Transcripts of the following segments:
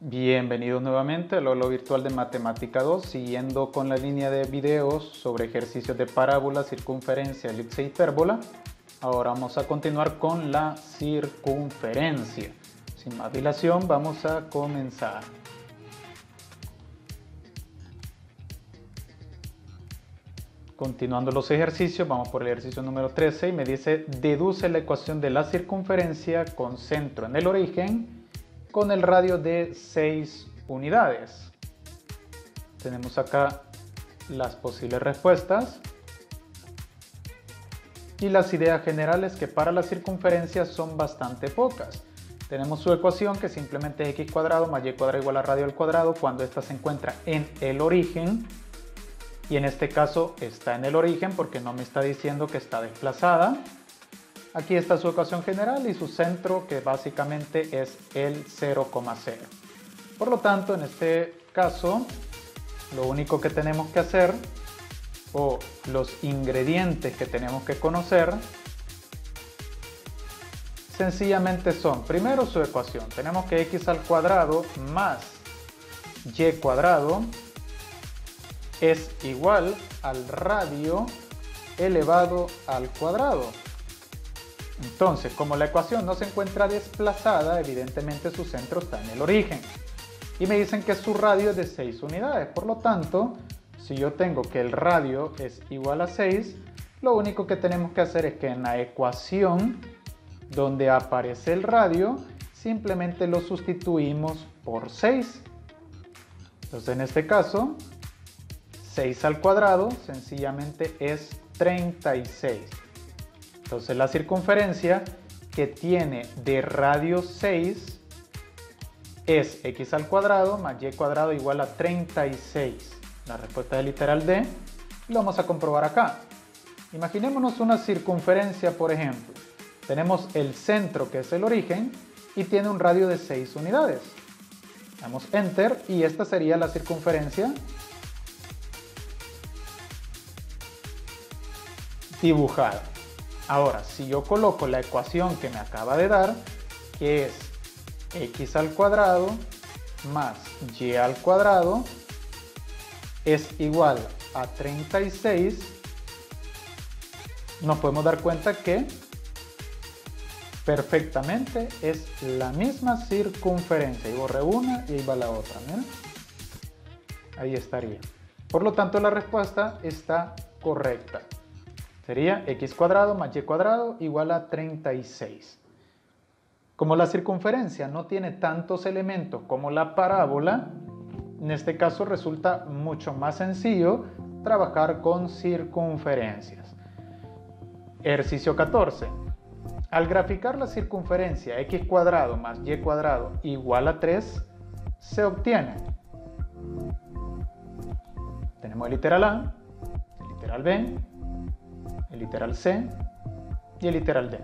Bienvenidos nuevamente al aula virtual de Matemática 2, siguiendo con la línea de videos sobre ejercicios de parábola, circunferencia, elipse e hipérbola. Ahora vamos a continuar con la circunferencia. Sin más dilación, vamos a comenzar. Continuando los ejercicios, vamos por el ejercicio número 13 y me dice: deduce la ecuación de la circunferencia con centro en el origen con el radio de 6 unidades. Tenemos acá las posibles respuestas y las ideas generales, que para la circunferencia son bastante pocas. Tenemos su ecuación, que simplemente es x cuadrado más y cuadrado igual a radio al cuadrado cuando ésta se encuentra en el origen, y en este caso está en el origen porque no me está diciendo que está desplazada. Aquí está su ecuación general y su centro, que básicamente es el 0,0. Por lo tanto, en este caso, lo único que tenemos que hacer, o los ingredientes que tenemos que conocer, sencillamente son: primero, su ecuación. Tenemos que x al cuadrado más y cuadrado es igual al radio elevado al cuadrado. Entonces, como la ecuación no se encuentra desplazada, evidentemente su centro está en el origen. Y me dicen que su radio es de 6 unidades. Por lo tanto, si yo tengo que el radio es igual a 6, lo único que tenemos que hacer es que en la ecuación donde aparece el radio, simplemente lo sustituimos por 6. Entonces, en este caso, 6 al cuadrado sencillamente es 36. Entonces la circunferencia que tiene de radio 6 es x al cuadrado más y cuadrado igual a 36. La respuesta es literal D. Y lo vamos a comprobar acá. Imaginémonos una circunferencia, por ejemplo. Tenemos el centro, que es el origen, y tiene un radio de 6 unidades. Damos Enter y esta sería la circunferencia dibujada. Ahora, si yo coloco la ecuación que me acaba de dar, que es x al cuadrado más y al cuadrado es igual a 36, nos podemos dar cuenta que perfectamente es la misma circunferencia. Y borré una y ahí va la otra. ¿Mira? Ahí estaría. Por lo tanto, la respuesta está correcta. Sería x cuadrado más y cuadrado igual a 36. Como la circunferencia no tiene tantos elementos como la parábola, en este caso resulta mucho más sencillo trabajar con circunferencias. Ejercicio 14. Al graficar la circunferencia x cuadrado más y cuadrado igual a 3, se obtiene. Tenemos el literal A, el literal B, el literal C y el literal D.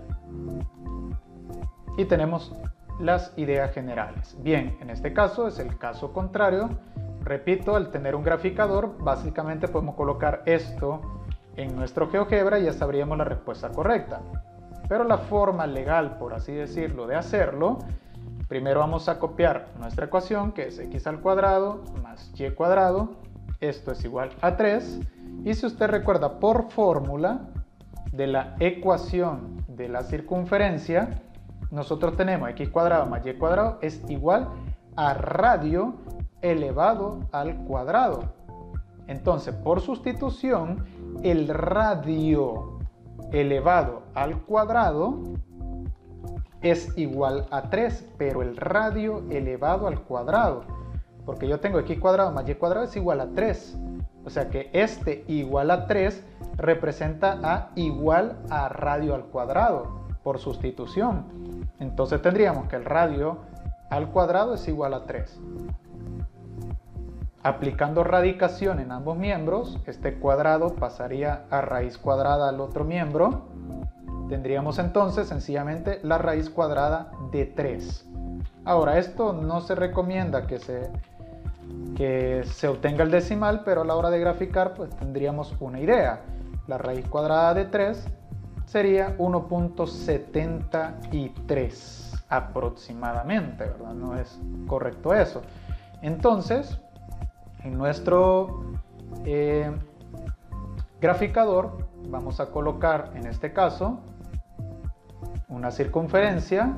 Y tenemos las ideas generales. Bien, en este caso es el caso contrario. Repito, al tener un graficador, básicamente podemos colocar esto en nuestro GeoGebra y ya sabríamos la respuesta correcta. Pero la forma legal, por así decirlo, de hacerlo, primero vamos a copiar nuestra ecuación, que es x al cuadrado más y cuadrado. Esto es igual a 3. Y si usted recuerda por fórmula de la ecuación de la circunferencia, nosotros tenemos x cuadrado más y cuadrado es igual a radio elevado al cuadrado. Entonces, por sustitución, el radio elevado al cuadrado es igual a 3, pero el radio elevado al cuadrado, porque yo tengo x cuadrado más y cuadrado es igual a 3. O sea que este igual a 3 representa a igual a radio al cuadrado por sustitución. Entonces tendríamos que el radio al cuadrado es igual a 3. Aplicando radicación en ambos miembros, este cuadrado pasaría a raíz cuadrada al otro miembro. Tendríamos entonces sencillamente la raíz cuadrada de 3. Ahora, esto no se recomienda que se obtenga el decimal, pero a la hora de graficar pues tendríamos una idea. La raíz cuadrada de 3 sería 1.73. aproximadamente, ¿verdad? No es correcto eso. Entonces, en nuestro graficador vamos a colocar, en este caso, una circunferencia.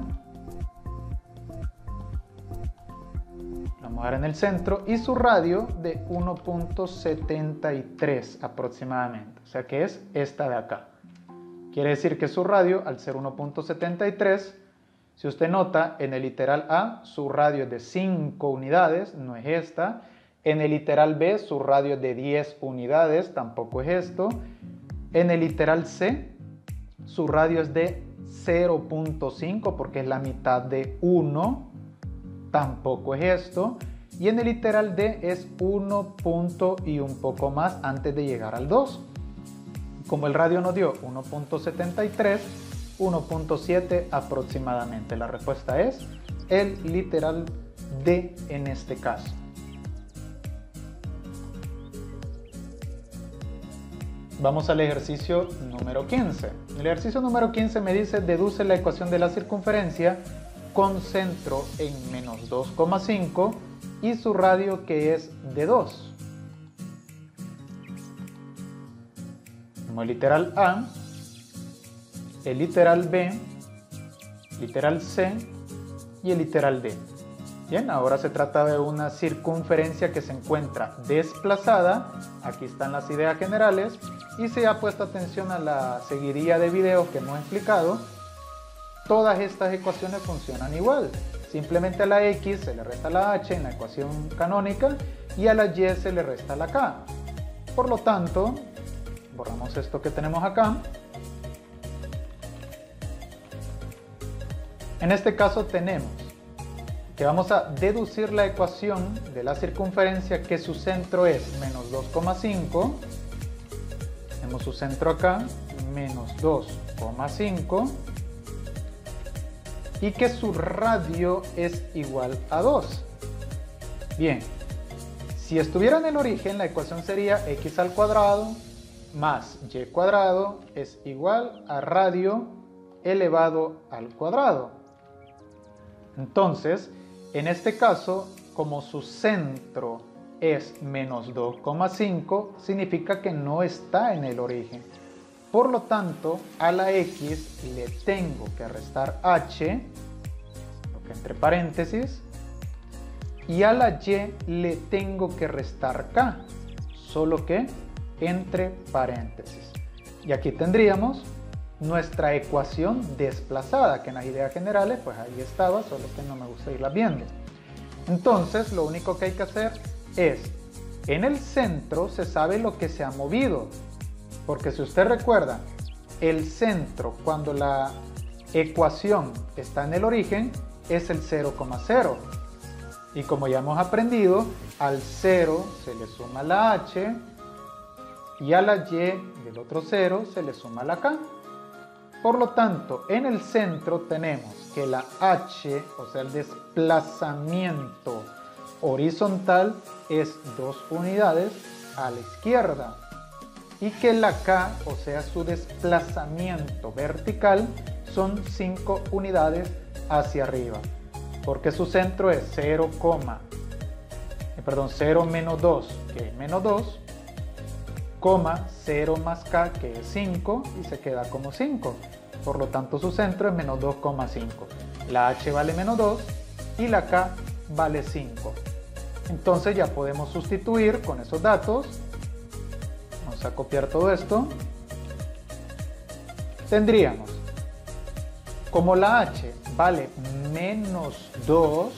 Vamos a dar en el centro y su radio de 1.73 aproximadamente, o sea que es esta de acá. Quiere decir que su radio, al ser 1.73, si usted nota, en el literal A su radio es de 5 unidades, no es esta. En el literal B su radio es de 10 unidades, tampoco es esto. En el literal C su radio es de 0.5 porque es la mitad de 1, tampoco es esto. Y en el literal D es 1 punto y un poco más antes de llegar al 2. Como el radio nos dio 1.73, 1.7 aproximadamente. La respuesta es el literal D en este caso. Vamos al ejercicio número 15. El ejercicio número 15 me dice: deduce la ecuación de la circunferencia con centro en menos 2,5 y su radio que es de 2. Como el literal A, el literal B, literal C y el literal D. Bien, ahora se trata de una circunferencia que se encuentra desplazada. Aquí están las ideas generales y si ha puesto atención a la seguidilla de videos que hemos explicado, todas estas ecuaciones funcionan igual. Simplemente a la X se le resta la H en la ecuación canónica y a la Y se le resta la K. Por lo tanto, borramos esto que tenemos acá. En este caso tenemos que vamos a deducir la ecuación de la circunferencia que su centro es menos 2,5. Tenemos su centro acá, menos 2,5. Y que su radio es igual a 2. Bien, si estuviera en el origen, la ecuación sería x al cuadrado más y cuadrado es igual a radio elevado al cuadrado. Entonces, en este caso, como su centro es menos 2,5, significa que no está en el origen. Por lo tanto, a la X le tengo que restar H, lo que entre paréntesis, y a la Y le tengo que restar K, solo que entre paréntesis. Y aquí tendríamos nuestra ecuación desplazada, que en las ideas generales pues ahí estaba, solo que no me gusta irla viendo. Entonces lo único que hay que hacer es, en el centro se sabe lo que se ha movido, porque si usted recuerda, el centro cuando la ecuación está en el origen es el 0,0. Y como ya hemos aprendido, al 0 se le suma la H y a la Y del otro 0 se le suma la K. Por lo tanto, en el centro tenemos que la H, o sea el desplazamiento horizontal, es 2 unidades a la izquierda. Y que la K, o sea su desplazamiento vertical, son 5 unidades hacia arriba. Porque su centro es 0 menos 2, que es menos 2, 0 más K, que es 5, y se queda como 5. Por lo tanto, su centro es menos 2,5. La H vale menos 2 y la K vale 5. Entonces ya podemos sustituir con esos datos. Vamos a copiar todo esto. Tendríamos, como la H vale menos 2,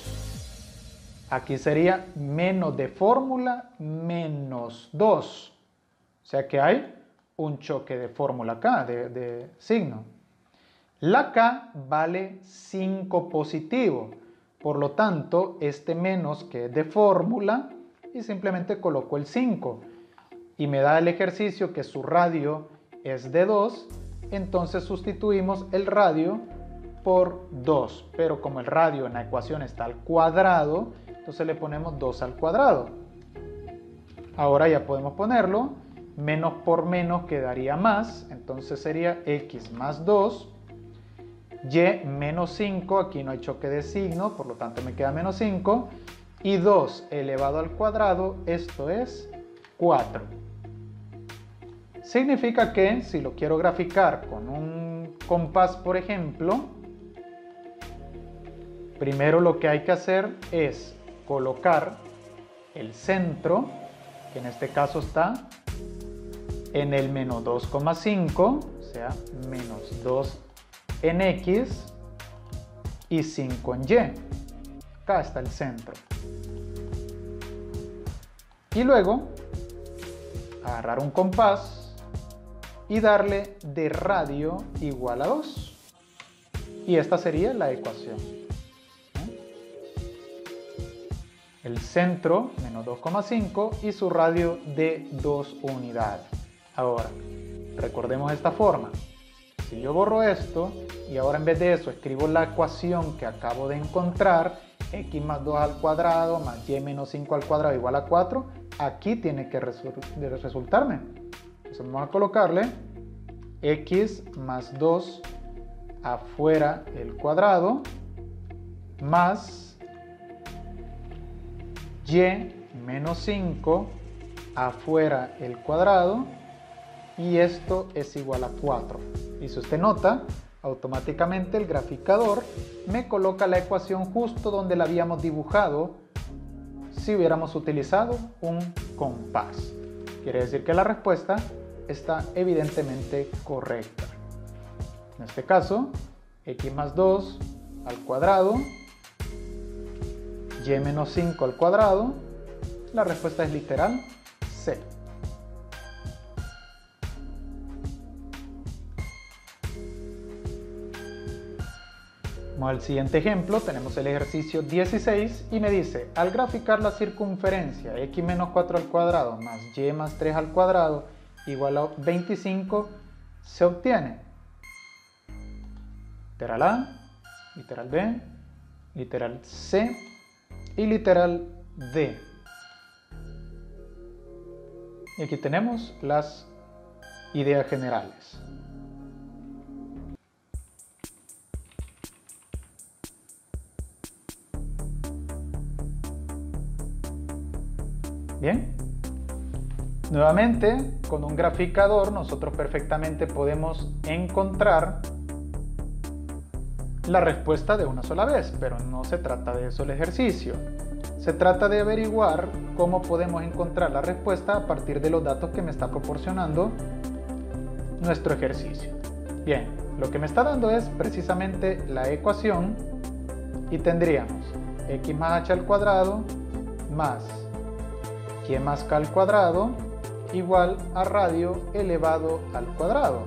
aquí sería menos de fórmula menos 2. O sea que hay un choque de fórmula acá, de signo. La K vale 5 positivo. Por lo tanto, este menos que es de fórmula, y simplemente coloco el 5. Y me da el ejercicio que su radio es de 2, entonces sustituimos el radio por 2. Pero como el radio en la ecuación está al cuadrado, entonces le ponemos 2 al cuadrado. Ahora ya podemos ponerlo. Menos por menos quedaría más, entonces sería x más 2. y menos 5, aquí no hay choque de signo, por lo tanto me queda menos 5, y 2 elevado al cuadrado, esto es 4. Significa que si lo quiero graficar con un compás, por ejemplo, primero lo que hay que hacer es colocar el centro, que en este caso está en el menos 2,5, o sea, menos 2 en X y 5 en Y. Acá está el centro. Y luego, agarrar un compás y darle de radio igual a 2. Y esta sería la ecuación. El centro, menos 2,5 y su radio de 2 unidades. Ahora, recordemos esta forma. Si yo borro esto y ahora en vez de eso escribo la ecuación que acabo de encontrar, x más 2 al cuadrado más y menos 5 al cuadrado igual a 4, aquí tiene que resultarme. Entonces vamos a colocarle x más 2 afuera el cuadrado más y menos 5 afuera el cuadrado, y esto es igual a 4. Y si usted nota, automáticamente el graficador me coloca la ecuación justo donde la habíamos dibujado si hubiéramos utilizado un compás. Quiere decir que la respuesta está evidentemente correcta. En este caso, x más 2 al cuadrado, y menos 5 al cuadrado, la respuesta es literal C. Vamos al siguiente ejemplo, tenemos el ejercicio 16 y me dice, al graficar la circunferencia x menos 4 al cuadrado más y más 3 al cuadrado igual a 25, se obtiene literal A, literal B, literal C y literal D. Y aquí tenemos las ideas generales. Bien, nuevamente con un graficador nosotros perfectamente podemos encontrar la respuesta de una sola vez, pero no se trata de eso el ejercicio. Se trata de averiguar cómo podemos encontrar la respuesta a partir de los datos que me está proporcionando nuestro ejercicio. Bien, lo que me está dando es precisamente la ecuación y tendríamos x más h al cuadrado más y más k al cuadrado igual a radio elevado al cuadrado.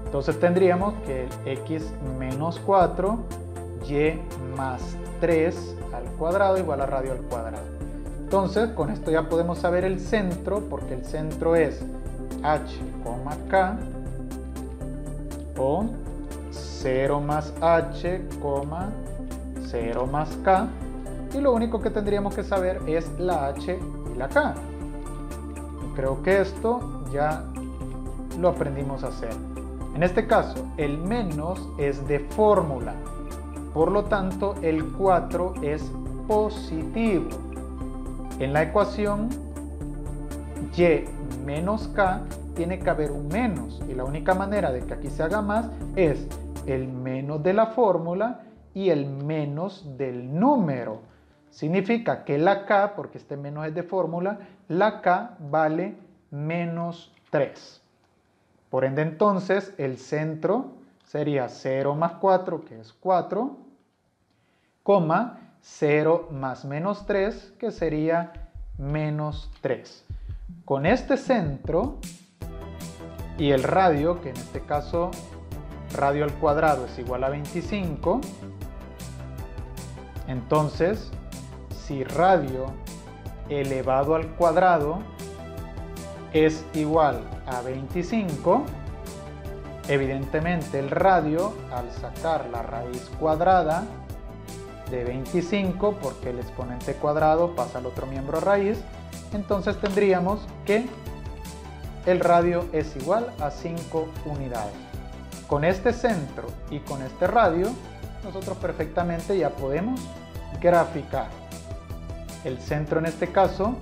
Entonces tendríamos que el x menos 4 y más 3 al cuadrado igual a radio al cuadrado. Entonces con esto ya podemos saber el centro, porque el centro es h, k o 0 más h, 0 más k, y lo único que tendríamos que saber es la h y la k. Y creo que esto ya lo aprendimos a hacer. En este caso, el menos es de fórmula, por lo tanto el 4 es positivo. En la ecuación y menos k tiene que haber un menos, y la única manera de que aquí se haga más es el menos de la fórmula y el menos del número. Significa que la k, porque este menos es de fórmula, la k vale menos 3. Por ende entonces el centro sería 0 más 4, que es 4, coma 0 más menos 3, que sería menos 3. Con este centro y el radio, que en este caso radio al cuadrado es igual a 25, entonces si radio elevado al cuadrado es igual a 25, evidentemente el radio, al sacar la raíz cuadrada de 25, porque el exponente cuadrado pasa al otro miembro raíz, entonces tendríamos que el radio es igual a 5 unidades. con este centro y con este radio, nosotros perfectamente ya podemos graficar. El centro en este caso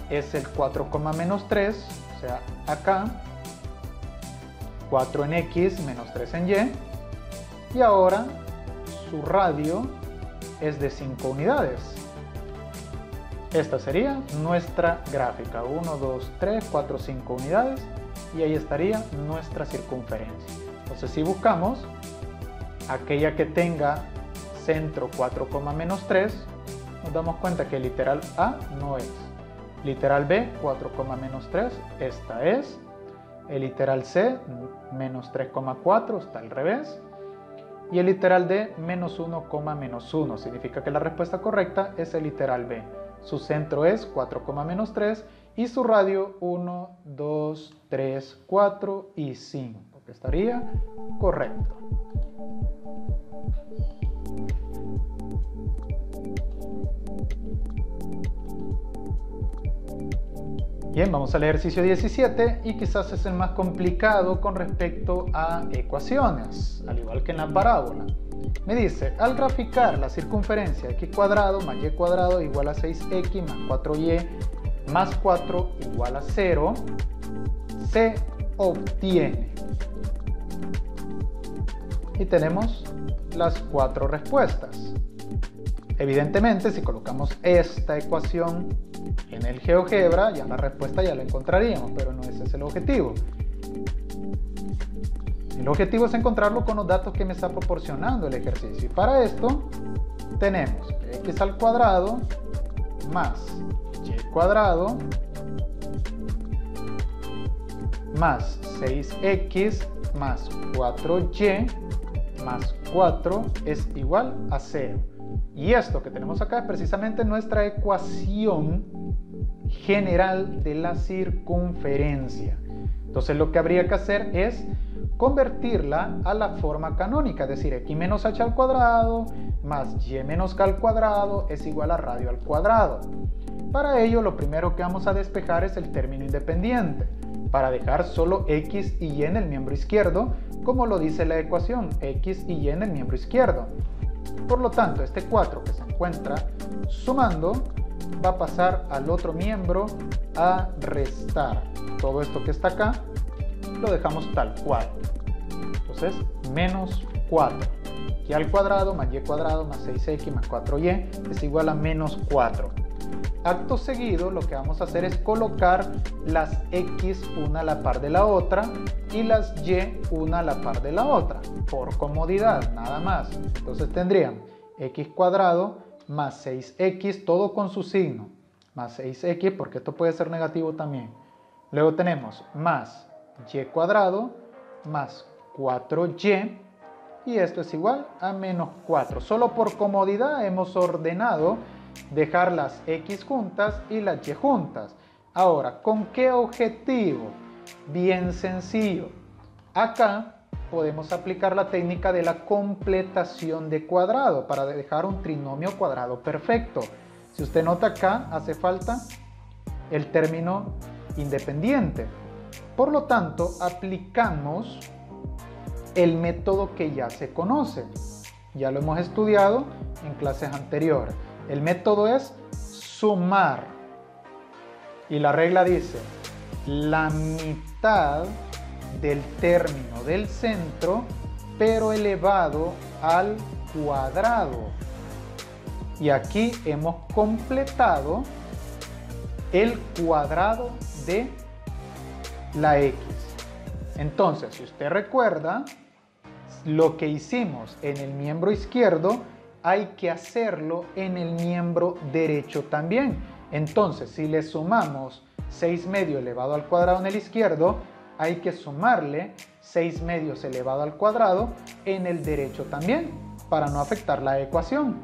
es el 4, menos 3, o sea, acá, 4 en X menos 3 en Y, y ahora su radio es de 5 unidades. Esta sería nuestra gráfica, 1, 2, 3, 4, 5 unidades, y ahí estaría nuestra circunferencia. Entonces si buscamos aquella que tenga centro 4, menos 3, nos damos cuenta que el literal A no es. Literal B, 4, menos 3, esta es. El literal C, menos 3,4, está al revés. Y el literal D, menos 1, menos 1. Significa que la respuesta correcta es el literal B. Su centro es 4, menos 3 y su radio 1, 2, 3, 4 y 5, que estaría correcto. Bien, vamos al ejercicio 17 y quizás es el más complicado con respecto a ecuaciones, al igual que en la parábola. Me dice, al graficar la circunferencia x cuadrado más y cuadrado igual a 6x más 4y más 4 igual a 0, se obtiene. Y tenemos las 4 respuestas. Evidentemente, si colocamos esta ecuación en el GeoGebra, ya la respuesta ya la encontraríamos, pero no ese es el objetivo. El objetivo es encontrarlo con los datos que me está proporcionando el ejercicio. Y para esto tenemos x al cuadrado más y cuadrado más 6x más 4y más 4 es igual a 0. Y esto que tenemos acá es precisamente nuestra ecuación general de la circunferencia. Entonces lo que habría que hacer es convertirla a la forma canónica, es decir, x menos h al cuadrado más y menos k al cuadrado es igual a radio al cuadrado. Para ello lo primero que vamos a despejar es el término independiente, para dejar solo x y y en el miembro izquierdo, como lo dice la ecuación, x y y en el miembro izquierdo. Por lo tanto, este 4 que se encuentra sumando va a pasar al otro miembro a restar. Todo esto que está acá lo dejamos tal cual. Entonces, menos 4. Y al cuadrado más y cuadrado más 6x más 4y es igual a menos 4. Acto seguido, lo que vamos a hacer es colocar las x una a la par de la otra y las y una a la par de la otra, por comodidad, nada más. Entonces tendrían x cuadrado más 6x, todo con su signo, más 6x, porque esto puede ser negativo también. Luego tenemos más y cuadrado más 4y, y esto es igual a menos 4. Solo por comodidad hemos ordenado dejar las x juntas y las y juntas. Ahora, ¿con qué objetivo? Bien sencillo. Acá podemos aplicar la técnica de la completación de cuadrado para dejar un trinomio cuadrado perfecto. Si usted nota acá, hace falta el término independiente. Por lo tanto, aplicamos el método que ya se conoce. Ya lo hemos estudiado en clases anteriores. El método es sumar. Y la regla dice, la mitad del término del centro, pero elevado al cuadrado. Y aquí hemos completado el cuadrado de la x. Entonces, si usted recuerda, lo que hicimos en el miembro izquierdo, hay que hacerlo en el miembro derecho también. Entonces, si le sumamos 6 medios elevado al cuadrado en el izquierdo, hay que sumarle 6 medios elevado al cuadrado en el derecho también, para no afectar la ecuación.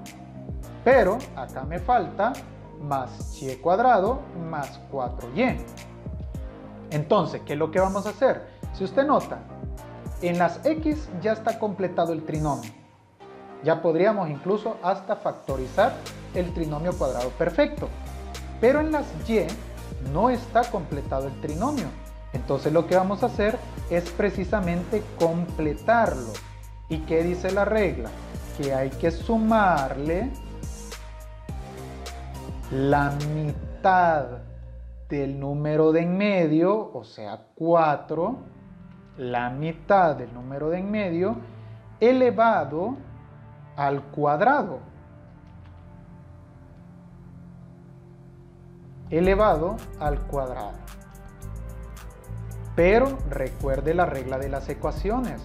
Pero acá me falta más y cuadrado más 4y. Entonces, ¿qué es lo que vamos a hacer? Si usted nota, en las x ya está completado el trinomio. Ya podríamos incluso hasta factorizar el trinomio cuadrado perfecto. Pero en las y no está completado el trinomio. Entonces lo que vamos a hacer es precisamente completarlo. ¿Y qué dice la regla? Que hay que sumarle la mitad del número de en medio, o sea 4, la mitad del número de en medio elevado al cuadrado. Elevado al cuadrado. Pero recuerde la regla de las ecuaciones.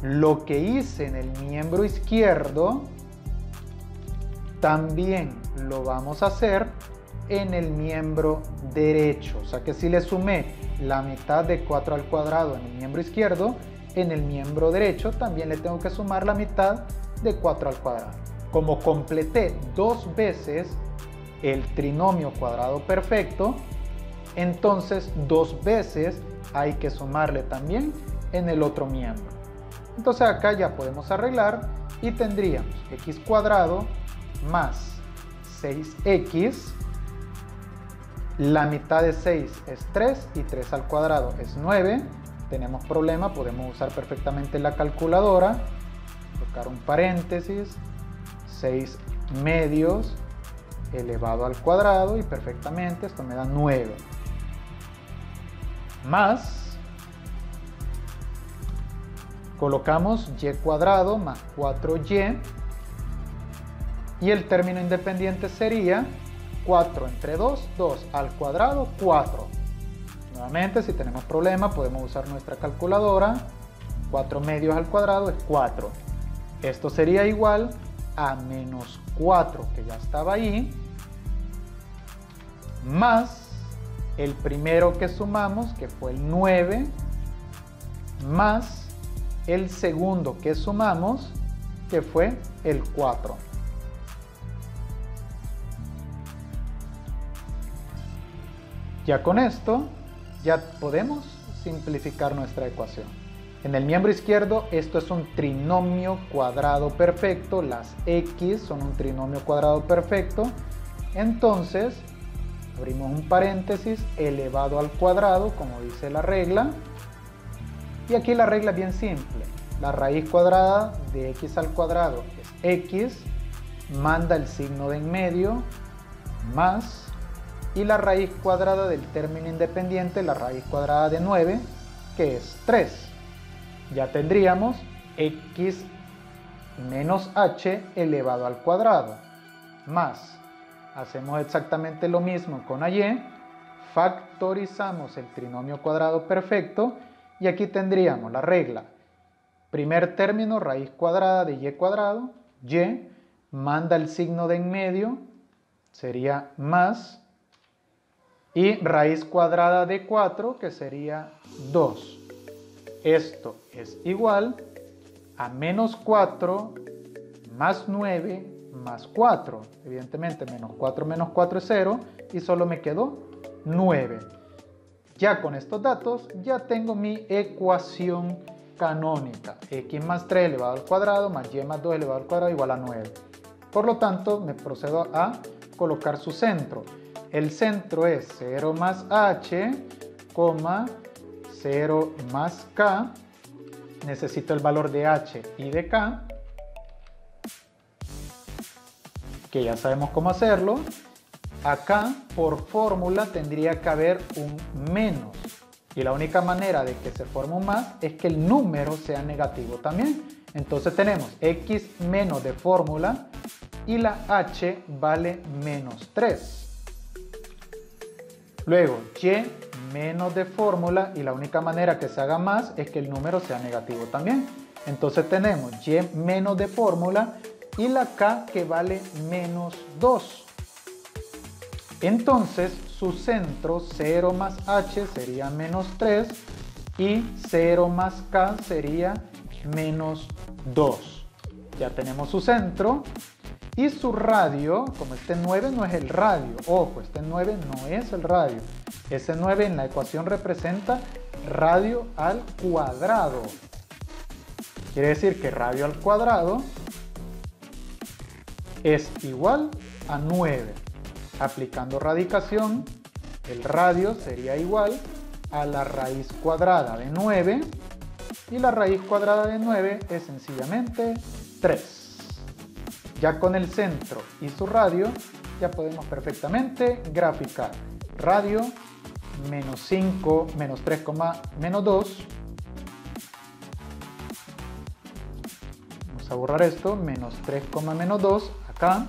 Lo que hice en el miembro izquierdo también lo vamos a hacer en el miembro derecho. O sea que si le sumé la mitad de 4 al cuadrado en el miembro izquierdo, en el miembro derecho también le tengo que sumar la mitad de 4 al cuadrado. Como completé 2 veces el trinomio cuadrado perfecto, entonces 2 veces hay que sumarle también en el otro miembro. Entonces acá ya podemos arreglar y tendríamos x cuadrado más 6x, la mitad de 6 es 3 y 3 al cuadrado es 9. Tenemos problema, podemos usar perfectamente la calculadora, colocar un paréntesis, 6 medios elevado al cuadrado y perfectamente esto me da 9. Más, colocamos y cuadrado más 4y y el término independiente sería 4 entre 2, 2 al cuadrado, 4. Nuevamente, si tenemos problema, podemos usar nuestra calculadora. 4 medios al cuadrado es 4. Esto sería igual a menos 4, que ya estaba ahí, más el primero que sumamos, que fue el 9, más el segundo que sumamos, que fue el 4. Ya con esto, ya podemos simplificar nuestra ecuación. En el miembro izquierdo, esto es un trinomio cuadrado perfecto, las x son un trinomio cuadrado perfecto, entonces abrimos un paréntesis, elevado al cuadrado, como dice la regla, y aquí la regla es bien simple, la raíz cuadrada de x al cuadrado es x, manda el signo de en medio, más, y la raíz cuadrada del término independiente, la raíz cuadrada de 9, que es 3. Ya tendríamos x menos h elevado al cuadrado, más, hacemos exactamente lo mismo con y, factorizamos el trinomio cuadrado perfecto y aquí tendríamos la regla, primer término raíz cuadrada de y cuadrado, y, manda el signo de en medio, sería más, y raíz cuadrada de 4, que sería 2. Esto es igual a menos 4 más 9 más 4. Evidentemente, menos 4 es 0 y solo me quedó 9. Ya con estos datos, ya tengo mi ecuación canónica. X más 3 elevado al cuadrado más y más 2 elevado al cuadrado igual a 9. Por lo tanto, me procedo a colocar su centro. El centro es 0 más h, 0 más k. Necesito el valor de h y de k, que ya sabemos cómo hacerlo. Acá, por fórmula, tendría que haber un menos. Y la única manera de que se forme un más es que el número sea negativo también. Entonces tenemos x menos de fórmula y la h vale menos 3. Luego, y menos de fórmula y la única manera que se haga más es que el número sea negativo también. Entonces tenemos y menos de fórmula y la k que vale menos 2. Entonces su centro 0 más h sería menos 3 y 0 más k sería menos 2. Ya tenemos su centro. Y su radio, como este 9 no es el radio, ojo, este 9 no es el radio. Ese 9 en la ecuación representa radio al cuadrado. Quiere decir que radio al cuadrado es igual a 9. Aplicando radicación, el radio sería igual a la raíz cuadrada de 9, y la raíz cuadrada de 9 es sencillamente 3. Ya con el centro y su radio ya podemos perfectamente graficar. Radio menos 5, menos 3, menos 2. Vamos a borrar esto, menos 3, menos 2 acá.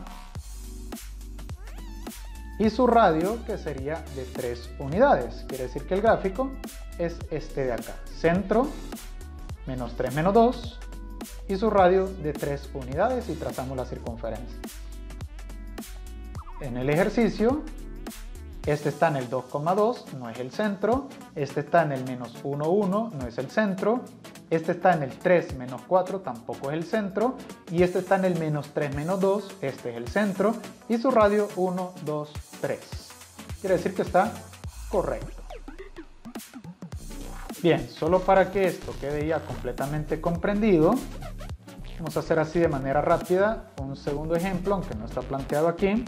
Y su radio, que sería de 3 unidades. Quiere decir que el gráfico es este de acá. Centro, menos 3, menos 2. Y su radio de 3 unidades y trazamos la circunferencia. En el ejercicio, este está en el 2,2, no es el centro. Este está en el menos 1, 1, no es el centro. Este está en el 3, menos 4, tampoco es el centro. Y este está en el menos 3, menos 2, este es el centro. Y su radio 1, 2, 3. Quiere decir que está correcto. Bien, solo para que esto quede ya completamente comprendido, vamos a hacer así de manera rápida un segundo ejemplo, aunque no está planteado aquí.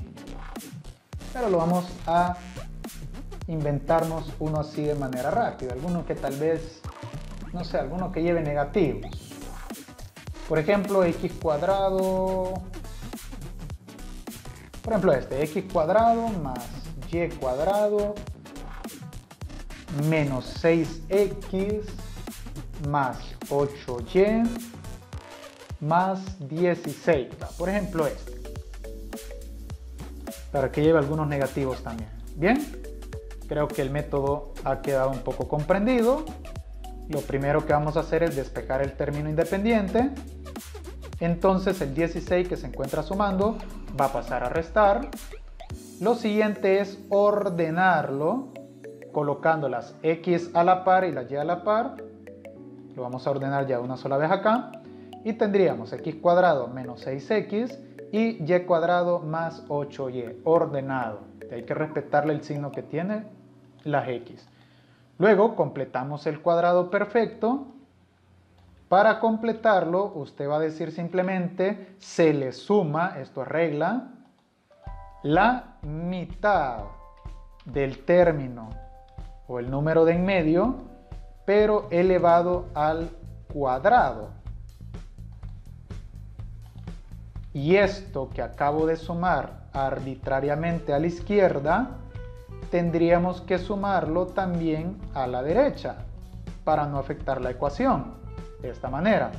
Pero lo vamos a inventarnos uno así de manera rápida. Alguno que tal vez, no sé, alguno que lleve negativos. Por ejemplo, x cuadrado. Por ejemplo x cuadrado más y cuadrado menos 6x más 8y más 16. Por ejemplo para que lleve algunos negativos también. Bien, creo que el método ha quedado un poco comprendido. Lo primero que vamos a hacer es despejar el término independiente. Entonces el 16 que se encuentra sumando va a pasar a restar. Lo siguiente es ordenarlo colocando las x a la par y las y a la par. Lo vamos a ordenar ya una sola vez acá. Y tendríamos x cuadrado menos 6x y y cuadrado más 8y ordenado. Hay que respetarle el signo que tiene las x. Luego completamos el cuadrado perfecto. Para completarlo, usted va a decir simplemente se le suma, esto es regla, la mitad del término o el número de en medio, pero elevado al cuadrado. Y esto que acabo de sumar arbitrariamente a la izquierda, tendríamos que sumarlo también a la derecha para no afectar la ecuación. De esta manera.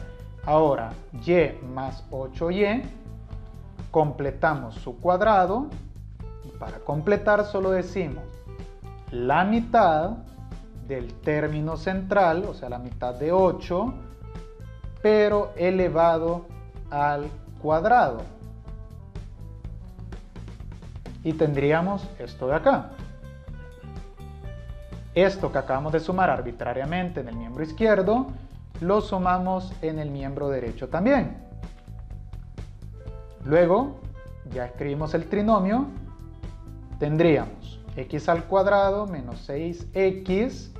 Ahora, y más 8y, completamos su cuadrado. Y para completar solo decimos la mitad del término central, o sea, la mitad de 8, pero elevado al cuadrado. Y tendríamos esto de acá. Esto que acabamos de sumar arbitrariamente en el miembro izquierdo, lo sumamos en el miembro derecho también. Luego, ya escribimos el trinomio, tendríamos x al cuadrado menos 6x,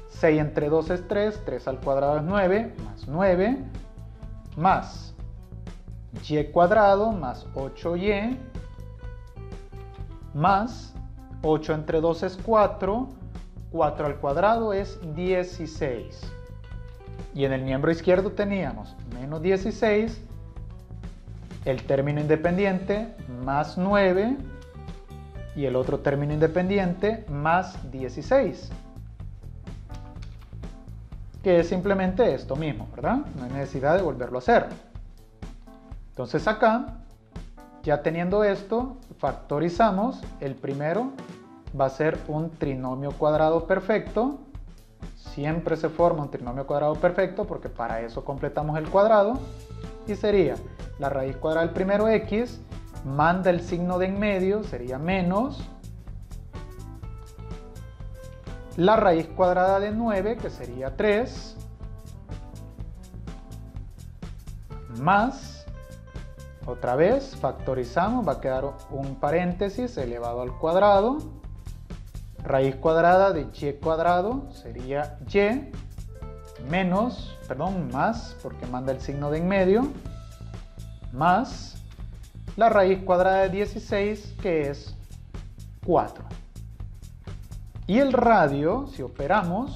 6 entre 2 es 3, 3 al cuadrado es 9, más 9, más y cuadrado más 8y, más 8 entre 2 es 4, 4 al cuadrado es 16. Y en el miembro izquierdo teníamos menos 16, el término independiente más 9 y el otro término independiente más 16. Que es simplemente esto mismo, ¿verdad? No hay necesidad de volverlo a hacer. Entonces acá, ya teniendo esto, factorizamos. El primero va a ser un trinomio cuadrado perfecto. Siempre se forma un trinomio cuadrado perfecto porque para eso completamos el cuadrado. Y sería la raíz cuadrada del primero x, manda el signo de en medio, sería menos la raíz cuadrada de 9, que sería 3, más, otra vez factorizamos, va a quedar un paréntesis elevado al cuadrado. Raíz cuadrada de y cuadrado sería y menos, más, porque manda el signo de en medio, más la raíz cuadrada de 16, que es 4. Y el radio, si operamos,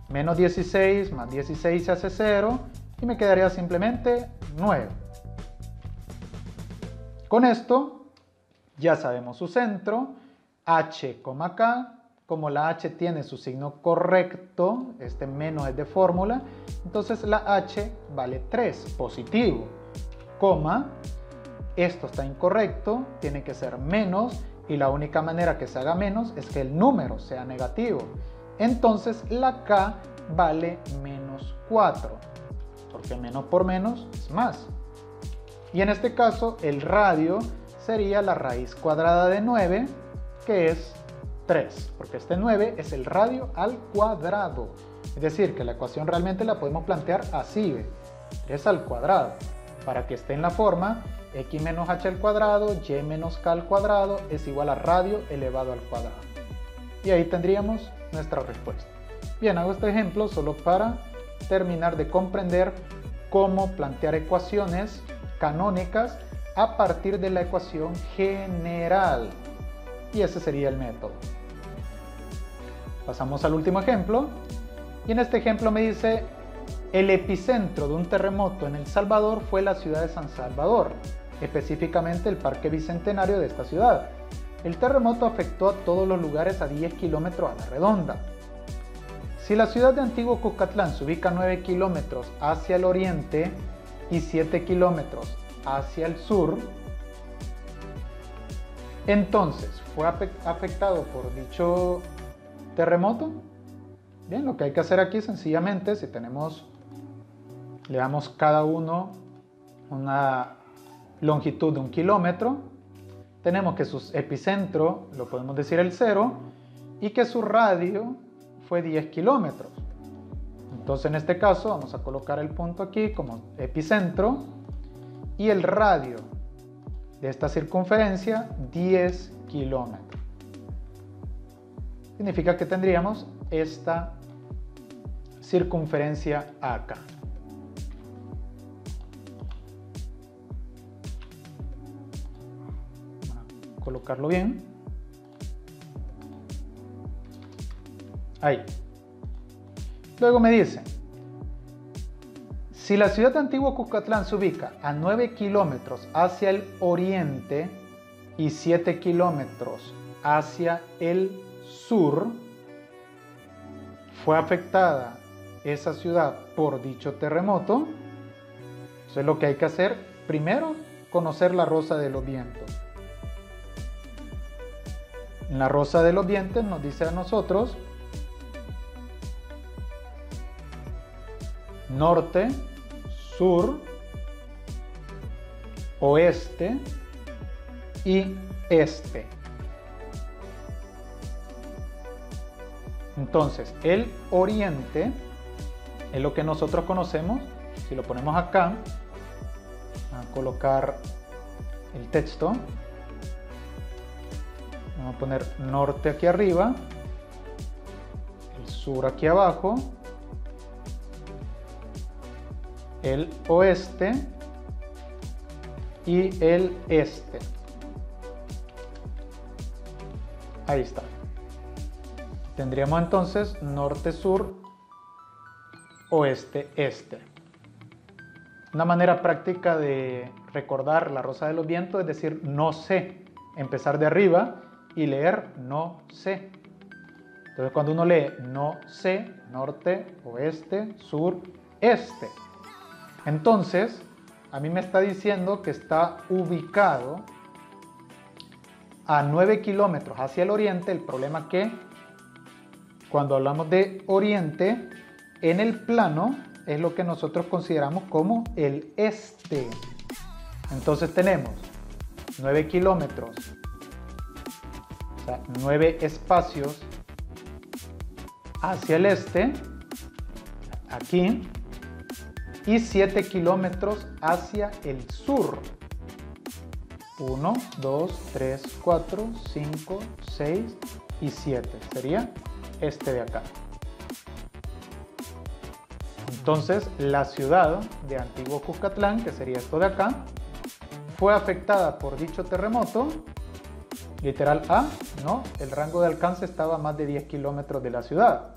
menos 16 más 16 se hace 0 y me quedaría simplemente 9. Con esto ya sabemos su centro, h, k. Como la h tiene su signo correcto, este menos es de fórmula, entonces la h vale 3, positivo, coma, esto está incorrecto, tiene que ser menos, y la única manera que se haga menos es que el número sea negativo. Entonces la k vale menos 4, porque menos por menos es más. Y en este caso el radio sería la raíz cuadrada de 9, que es 3, porque este 9 es el radio al cuadrado. Es decir, que la ecuación realmente la podemos plantear así, ¿ve? 3 al cuadrado, para que esté en la forma x menos h al cuadrado, y menos k al cuadrado es igual a radio elevado al cuadrado. Y ahí tendríamos nuestra respuesta. Bien, hago este ejemplo solo para terminar de comprender cómo plantear ecuaciones canónicas a partir de la ecuación general. Y ese sería el método. Pasamos al último ejemplo. Y en este ejemplo me dice: el epicentro de un terremoto en El Salvador fue la ciudad de San Salvador, específicamente el Parque Bicentenario de esta ciudad. El terremoto afectó a todos los lugares a 10 kilómetros a la redonda. Si la ciudad de Antiguo Cuscatlán se ubica 9 kilómetros hacia el oriente y 7 kilómetros hacia el sur, entonces, ¿fue afectado por dicho terremoto? Bien, lo que hay que hacer aquí sencillamente, si le damos cada uno una longitud de 1 kilómetro, tenemos que su epicentro, lo podemos decir el 0, y que su radio fue 10 kilómetros. Entonces en este caso vamos a colocar el punto aquí como epicentro y el radio de esta circunferencia 10 kilómetros. Significa que tendríamos esta circunferencia acá. Vamos a colocarlo bien. Ahí. Luego me dice: si la ciudad de Antiguo Cuscatlán se ubica a 9 kilómetros hacia el oriente y 7 kilómetros hacia el sur, ¿fue afectada esa ciudad por dicho terremoto? Entonces lo que hay que hacer, primero, conocer la rosa de los vientos. En la rosa de los vientos nos dice a nosotros norte, sur, oeste y este. Entonces, el oriente es lo que nosotros conocemos. Si lo ponemos acá, a colocar el texto, vamos a poner norte aquí arriba, el sur aquí abajo, el oeste y el este. Ahí está. Tendríamos entonces norte, sur, oeste, este. Una manera práctica de recordar la rosa de los vientos es decir no sé, empezar de arriba y leer no sé. Entonces cuando uno lee no sé, norte, oeste, sur, este. Entonces, a mí me está diciendo que está ubicado a 9 kilómetros hacia el oriente. El problema es que cuando hablamos de oriente, en el plano es lo que nosotros consideramos como el este. Entonces tenemos 9 kilómetros, o sea, 9 espacios hacia el este, aquí, y 7 kilómetros hacia el sur. 1, 2, 3, 4, 5, 6 y 7. Sería este de acá. Entonces, la ciudad de Antiguo Cuscatlán, que sería esto de acá, fue afectada por dicho terremoto Literal A, no, el rango de alcance estaba a más de 10 kilómetros de la ciudad.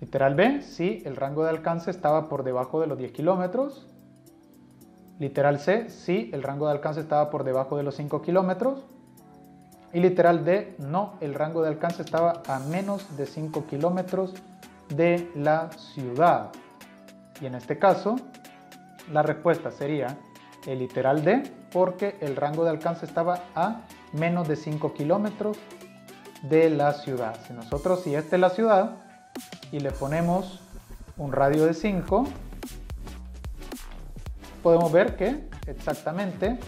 Literal B, sí, el rango de alcance estaba por debajo de los 10 kilómetros. Literal C, sí, el rango de alcance estaba por debajo de los 5 kilómetros. Y literal D, no, el rango de alcance estaba a menos de 5 kilómetros de la ciudad. Y en este caso, la respuesta sería el literal D, porque el rango de alcance estaba a menos de 5 kilómetros de la ciudad. Si esta es la ciudad y le ponemos un radio de 5, podemos ver que exactamente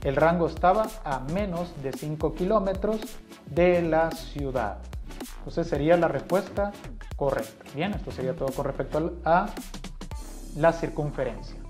el rango estaba a menos de 5 kilómetros de la ciudad. Entonces sería la respuesta correcta. Bien, esto sería todo con respecto a la circunferencia.